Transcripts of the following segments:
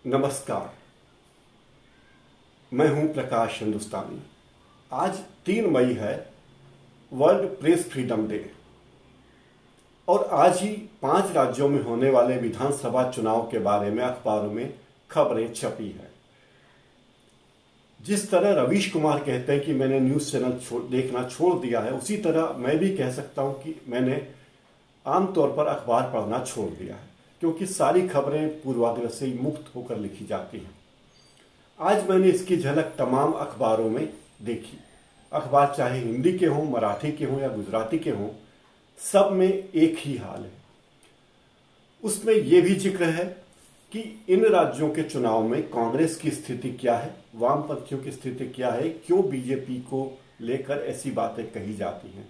नमस्कार। मैं हूं प्रकाश हिंदुस्तानी। आज 3 मई है, वर्ल्ड प्रेस फ्रीडम डे। और आज ही 5 राज्यों में होने वाले विधानसभा चुनाव के बारे में अखबारों में खबरें छपी है। जिस तरह रवीश कुमार कहते हैं कि मैंने न्यूज़ चैनल देखना छोड़ दिया है, उसी तरह मैं भी कह सकता हूं कि मैंने आमतौर पर अखबार पढ़ना छोड़ दिया है, क्योंकि सारी खबरें पूर्वाग्रह से मुक्त होकर लिखी जाती हैं। आज मैंने इसकी झलक तमाम अखबारों में देखी। अखबार चाहे हिंदी के हों, मराठी के हों या गुजराती के हों, सब में एक ही हाल है। उसमें यह भी जिक्र है कि इन राज्यों के चुनाव में कांग्रेस की स्थिति क्या है, वामपंथियों की स्थिति क्या है, क्यों बीजेपी को लेकर ऐसी बातें कही जाती हैं।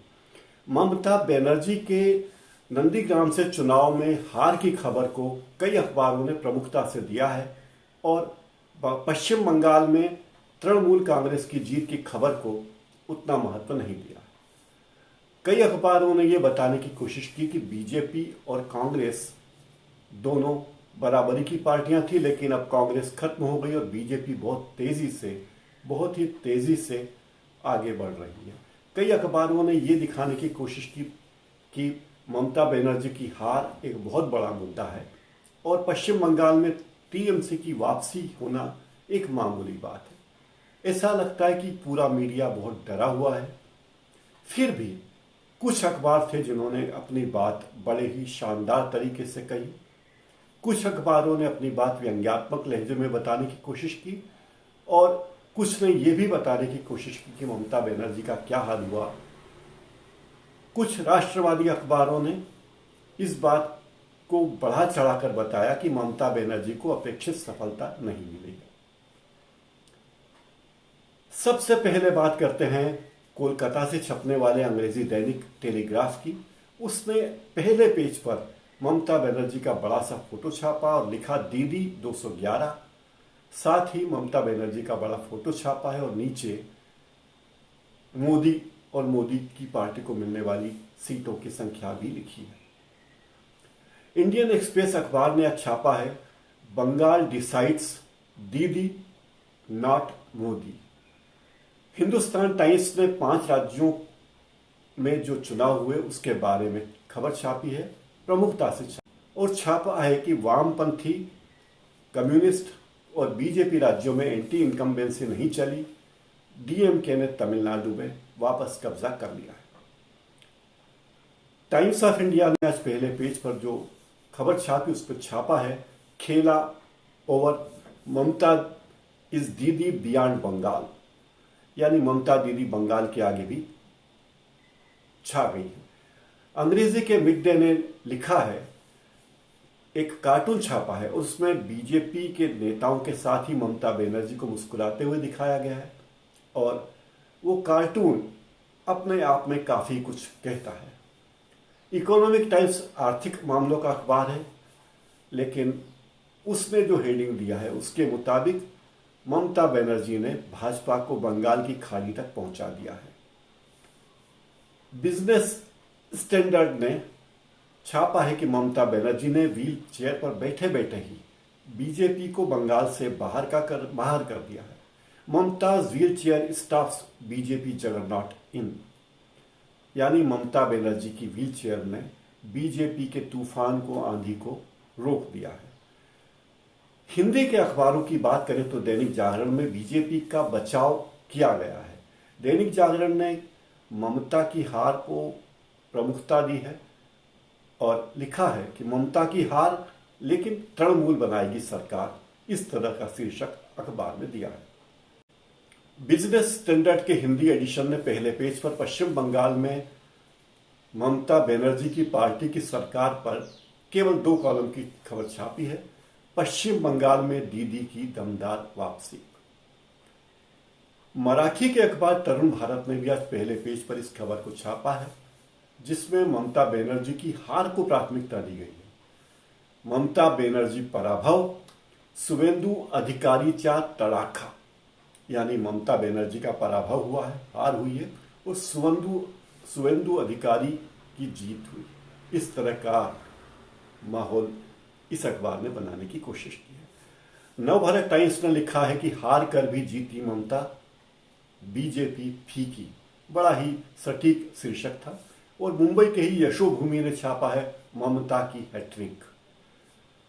ममता बनर्जी के नंदीग्राम से चुनाव में हार की खबर को कई अखबारों ने प्रमुखता से दिया है और पश्चिम बंगाल में तृणमूल कांग्रेस की जीत की खबर को उतना महत्व नहीं दिया। कई अखबारों ने यह बताने की कोशिश की कि बीजेपी और कांग्रेस दोनों बराबरी की पार्टियां थी, लेकिन अब कांग्रेस खत्म हो गई और बीजेपी बहुत ही तेजी से आगे बढ़ रही है। कई अखबारों ने यह दिखाने की कोशिश की कि ममता बनर्जी की हार एक बहुत बड़ा मुद्दा है और पश्चिम बंगाल में टीएमसी की वापसी होना एक मामूली बात है। ऐसा लगता है कि पूरा मीडिया बहुत डरा हुआ है। फिर भी कुछ अखबार थे जिन्होंने अपनी बात बड़े ही शानदार तरीके से कही। कुछ अखबारों ने अपनी बात व्यंग्यात्मक लहजे में बताने की कोशिश की और कुछ ने यह भी बताने की कोशिश की कि ममता बनर्जी का क्या हाल हुआ। कुछ राष्ट्रवादी अखबारों ने इस बात को बढ़ा चढ़ाकर बताया कि ममता बनर्जी को अपेक्षित सफलता नहीं मिली। सबसे पहले बात करते हैं कोलकाता से छपने वाले अंग्रेजी दैनिक टेलीग्राफ की। उसने पहले पेज पर ममता बनर्जी का बड़ा सा फोटो छापा और लिखा दीदी 211। साथ ही ममता बनर्जी का बड़ा फोटो छापा है और नीचे मोदी और मोदी की पार्टी को मिलने वाली सीटों की संख्या भी लिखी है। इंडियन एक्सप्रेस अखबार ने आज छापा है बंगाल डिसाइड्स दीदी नॉट मोदी। हिंदुस्तान टाइम्स ने 5 राज्यों में जो चुनाव हुए उसके बारे में खबर छापी है, प्रमुखता से और छापा है कि वामपंथी, कम्युनिस्ट और बीजेपी राज्यों में एंटी इनकम्बेंसी नहीं चली। डीएमके ने तमिलनाडु में वापस कब्जा कर लिया है। टाइम्स ऑफ इंडिया ने आज पहले पेज पर जो खबर छापी उस पर छापा है खेला ओवर, ममता इज दीदी बियॉन्ड बंगाल, यानी ममता दीदी बंगाल के आगे भी छा गई है। अंग्रेजी के मिड डे ने लिखा है, एक कार्टून छापा है, उसमें बीजेपी के नेताओं के साथ ही ममता बनर्जी को मुस्कुराते हुए दिखाया गया है और वो कार्टून अपने आप में काफी कुछ कहता है। इकोनॉमिक टाइम्स आर्थिक मामलों का अखबार है, लेकिन उसने जो हेडिंग दिया है उसके मुताबिक ममता बनर्जी ने भाजपा को बंगाल की खाड़ी तक पहुंचा दिया है। बिजनेस स्टैंडर्ड ने छापा है कि ममता बनर्जी ने व्हील चेयर पर बैठे बैठे ही बीजेपी को बंगाल से बाहर कर दिया है। Mamata's wheelchair stops BJP juggernaut in, यानी ममता बनर्जी की व्हील चेयर ने बीजेपी के तूफान को, आंधी को रोक दिया है। हिंदी के अखबारों की बात करें तो दैनिक जागरण में बीजेपी का बचाव किया गया है। दैनिक जागरण ने ममता की हार को प्रमुखता दी है और लिखा है कि ममता की हार लेकिन तृणमूल बनाएगी सरकार, इस तरह का शीर्षक अखबार में दिया है। बिजनेस स्टैंडर्ड के हिंदी एडिशन ने पहले पेज पर पश्चिम बंगाल में ममता बनर्जी की पार्टी की सरकार पर केवल 2 कॉलम की खबर छापी है, पश्चिम बंगाल में दीदी की दमदार वापसी। मराठी के अखबार तरुण भारत ने भी आज पहले पेज पर इस खबर को छापा है, जिसमें ममता बनर्जी की हार को प्राथमिकता दी गई है। ममता बनर्जी पराभव, शुवेंदु अधिकारीचा तड़ाखा, यानी ममता बनर्जी का पराभव हुआ है, हार हुई है और शुवेंदु अधिकारी की जीत हुई। इस तरह का माहौल इस अखबार ने बनाने की कोशिश की है। नवभारत टाइम्स ने लिखा है कि हार कर भी जीती ममता, बीजेपी फीकी। बड़ा ही सटीक शीर्षक था। और मुंबई के ही यशोभूमि ने छापा है ममता की हैट्रिक।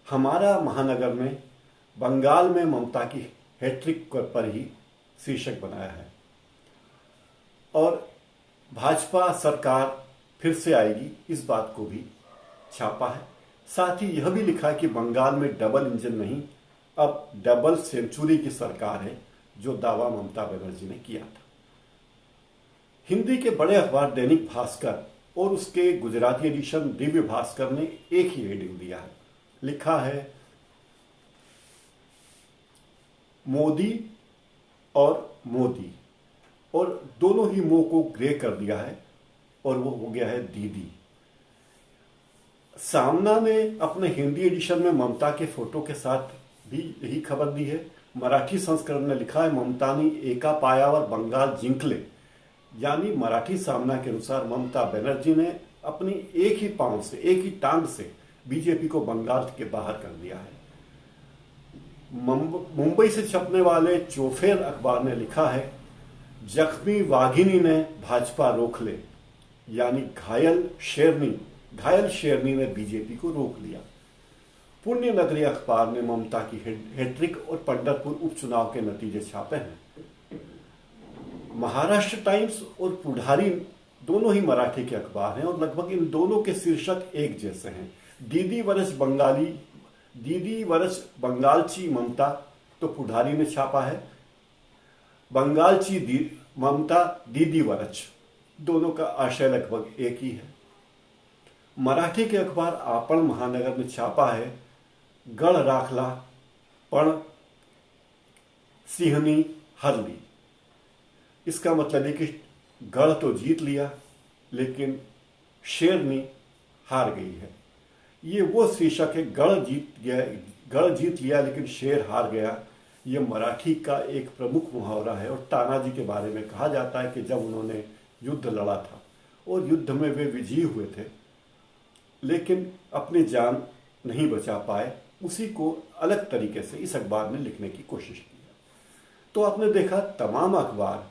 हमारा महानगर में बंगाल में ममता की हैट्रिक पर ही शीर्षक बनाया है। और भाजपा सरकार फिर से आएगी, इस बात को भी छापा है। साथ ही यह भी लिखा है कि बंगाल में डबल इंजन नहीं, अब डबल सेंचुरी की सरकार है, जो दावा ममता बनर्जी ने किया था। हिंदी के बड़े अखबार दैनिक भास्कर और उसके गुजराती एडिशन दिव्य भास्कर ने एक ही हेडिंग दिया है। लिखा है मोदी और मोदी, और दोनों ही मुंह को ग्रे कर दिया है और वो हो गया है दीदी। सामना ने अपने हिंदी एडिशन में ममता के फोटो के साथ भी यही खबर दी है। मराठी संस्करण ने लिखा है ममतानी एका पायावर बंगाल जिंकले, यानी मराठी सामना के अनुसार ममता बनर्जी ने अपनी एक ही पांव से, एक ही टांग से बीजेपी को बंगाल के बाहर कर दिया है। मुंबई से छपने वाले चौफेर अखबार ने लिखा है जख्मी वाघिनी ने भाजपा रोक ले, यानी घायल शेरनी ने बीजेपी को रोक लिया। पुण्य नगरी अखबार ने ममता की हैट्रिक और पंढरपुर उपचुनाव के नतीजे छापे हैं। महाराष्ट्र टाइम्स और पुढारी दोनों ही मराठी के अखबार हैं और लगभग इन दोनों के शीर्षक एक जैसे हैं। दीदी वरस बंगालची ममता, तो पुढारी ने छापा है बंगालची ममता दीदी वरच, दोनों का आशय लगभग एक ही है। मराठी के अखबार आपण महानगर ने छापा है गढ़ राखला पण सिंहनी हरली। इसका मतलब है कि गढ़ तो जीत लिया लेकिन शेरनी हार गई है। ये वो शीर्षक है, गढ़ जीत लिया लेकिन शेर हार गया। ये मराठी का एक प्रमुख मुहावरा है और तानाजी के बारे में कहा जाता है कि जब उन्होंने युद्ध लड़ा था और युद्ध में वे विजयी हुए थे लेकिन अपनी जान नहीं बचा पाए, उसी को अलग तरीके से इस अखबार में लिखने की कोशिश की है। तो आपने देखा तमाम अखबार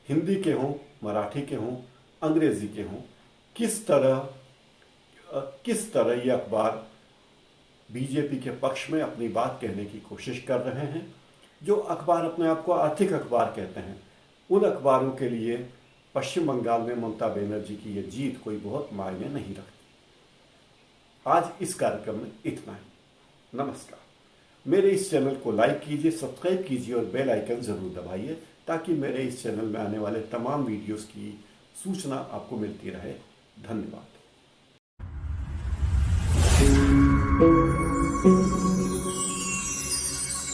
हिंदी के हों, मराठी के हों, अंग्रेजी के हों, किस तरह ये अखबार बीजेपी के पक्ष में अपनी बात कहने की कोशिश कर रहे हैं। जो अखबार अपने आप को आर्थिक अखबार कहते हैं, उन अखबारों के लिए पश्चिम बंगाल में ममता बनर्जी की ये जीत कोई बहुत मायने नहीं रखती। आज इस कार्यक्रम में इतना ही। नमस्कार। मेरे इस चैनल को लाइक कीजिए, सब्सक्राइब कीजिए और बेल आइकन जरूर दबाइए ताकि मेरे इस चैनल में आने वाले तमाम वीडियोस की सूचना आपको मिलती रहे। धन्यवाद।